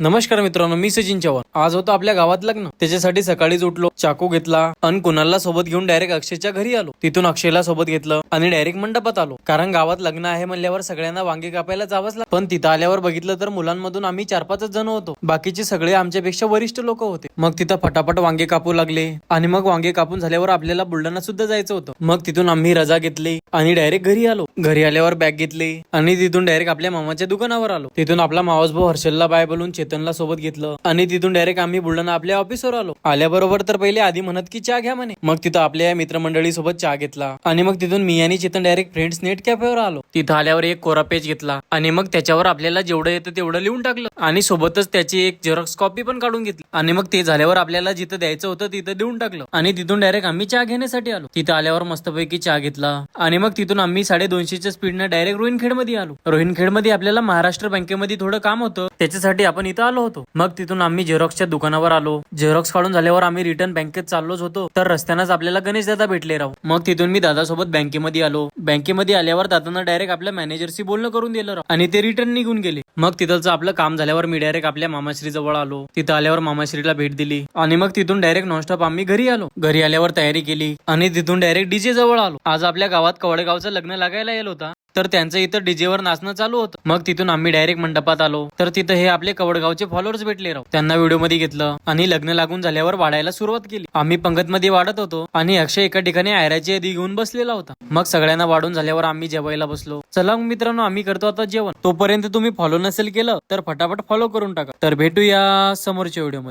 नमस्कार मित्रांनो, मी सचिन चव्हाण. आज होतं आपल्या गावात लग्न. त्याच्यासाठी सकाळीच उठलो, चाकू घेतला आणि कुणाला सोबत घेऊन डायरेक्ट अक्षयच्या घरी आलो. तिथून अक्षयला सोबत घेतलं आणि डायरेक्ट मंडपात आलो. कारण गावात लग्न आहे म्हणल्यावर सगळ्यांना वांगे कापायला जावंच लागतं. पण तिथं आल्यावर बघितलं तर मुलांमधून आम्ही 4-5 जण होतो. बाकीचे सगळे आमच्यापेक्षा वरिष्ठ लोक होते. मग तिथं फटाफट वांगे कापू लागले आणि मग वांगे कापून झाल्यावर आपल्याला बुलढाणा सुद्धा जायचं होतं. मग तिथून आम्ही रजा घेतली आणि डायरेक्ट घरी आलो. घरी आल्यावर बॅग घेतली आणि तिथून डायरेक्ट आपल्या मामाच्या दुकानावर आलो. तिथून आपला मावस भाऊ हर्षलला बाय बोलून चेतनला सोबत घेतलं आणि तिथून डायरेक्ट आम्ही बुलढाणा आपल्या ऑफिसवर आलो. आल्याबरोबर तर पहिले आधी म्हणत की चहा घ्या म्हणे. मग तिथं आपल्या मित्रमंडळी सोबत चहा घेतला आणि मग तिथून मी आणि चेतन डायरेक्ट फ्रेंड्स नेट कॅफेवर आलो. तिथं आल्यावर एक कोरा पेज घेतला आणि मग त्याच्यावर आपल्याला जेवढं येतं तेवढं लिहून टाकलं आणि सोबतच त्याची एक झेरॉक्स कॉपी पण काढून घेतली आणि मग ते झाल्यावर आपल्याला जिथं द्यायचं होतं तिथं देऊन टाकलं आणि तिथून डायरेक्ट आम्ही चहा घेण्यासाठी आलो. तिथं आल्यावर मस्तपैकी चहा घेतला आणि मग तिथून आम्ही 250च्या स्पीडने डायरेक्ट रोहिणखेड मध्ये आलो. रोहिणखेड मध्ये आपल्याला महाराष्ट्र बँकेमध्ये थोडं काम होतं, त्याच्यासाठी आपण इथं आलो होतो. मग तिथून आम्ही झेरॉक्सच्या दुकानावर आलो. झेरॉक्स काढून झाल्यावर आम्ही रिटर्न बँकेत चाललोच होतो तर रस्त्यानंच आपल्याला गणेश दादा भेटले राव. मग तिथून मी दादासोबत बँकेमध्ये आलो. बँकेमध्ये आल्यावर दादांना डायरेक्ट आपल्या मॅनेजरशी बोलणं करून दिलं राव आणि ते रिटर्न निघून गेले. मग तिथलचं आपलं काम झाल्यावर मी डायरेक्ट आपल्या मामाश्री जवळ आलो. तिथं आल्यावर मामाश्रीला भेट दिली आणि मग तिथून डायरेक्ट नॉनस्टॉप आम्ही घरी आलो. घरी आल्यावर तयारी केली आणि तिथून डायरेक्ट डीजे जवळ आलो. आज आपल्या गावात कवडेगावचं लग्न लागायला येईल होता तर त्यांचं इथं डीजेवर नाचणं चालू होतं. मग तिथून आम्ही डायरेक्ट मंडपात आलो तर तिथं हे आपले कवडगावचे फॉलोअर्स भेटले राव. त्यांना व्हिडिओ मध्ये घेतलं आणि लग्न लागून झाल्यावर वाढायला सुरुवात केली. आम्ही पंगत मध्ये वाढत होतो आणि अक्षय एका ठिकाणी आयराची यादी घेऊन बसलेला होता. मग सगळ्यांना वाढून झाल्यावर आम्ही जेवायला बसलो. चला मग मित्रांनो, आम्ही करतो आता जेवण. तोपर्यंत तुम्ही फॉलो नसेल केलं तर फटाफट फॉलो करून टाका. तर भेटूया समोरच्या व्हिडिओ मध्ये.